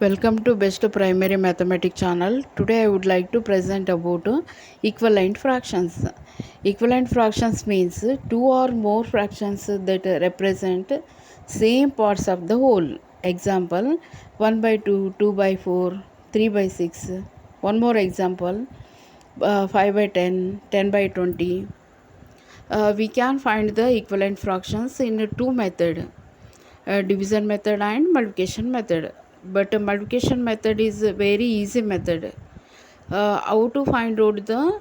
Welcome to Best Primary Mathematics channel. Today I would like to present about equivalent fractions. Equivalent fractions means two or more fractions that represent same parts of the whole. Example 1 by 2, 2 by 4, 3 by 6. One more example 5 by 10, 10 by 20. We can find the equivalent fractions in two methods, division method and multiplication method. But multiplication method is a very easy method. How to find out the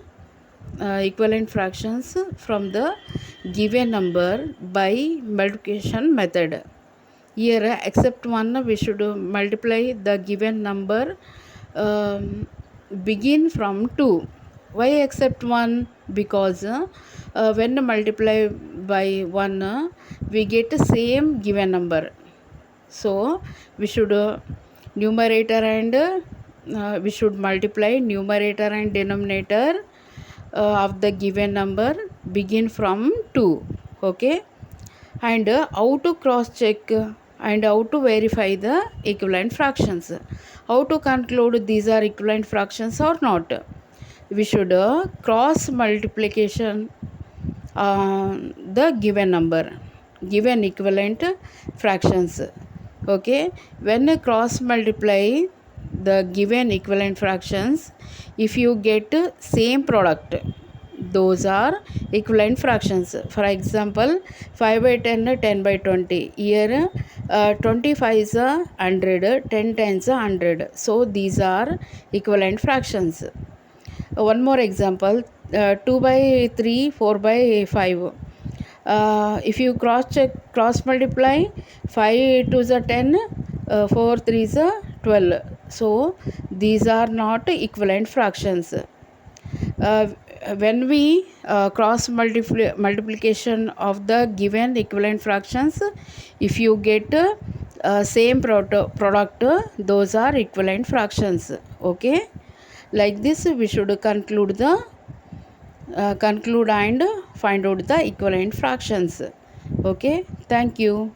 equivalent fractions from the given number by multiplication method. Here except one, we should multiply the given number begin from 2. Why except 1? Because when multiply by 1, we get the same given number. So we should numerator and we should multiply numerator and denominator of the given number begin from 2. Okay, and how to cross check and how to verify the equivalent fractions, how to conclude these are equivalent fractions or not. We should cross multiplication the given number, given equivalent fractions. Okay, when you cross multiply the given equivalent fractions, if you get same product, those are equivalent fractions. For example 5 by 10, 10 by 20. Here 25 is 100, 10 times 100. So these are equivalent fractions. One more example 2 by 3, 4 by 5. If you cross multiply 5 to the 10, 4 3 is 12. So these are not equivalent fractions. When we cross multiplication of the given equivalent fractions, if you get same product, those are equivalent fractions. Okay, like this we should conclude and find out the equivalent fractions. Okay, thank you.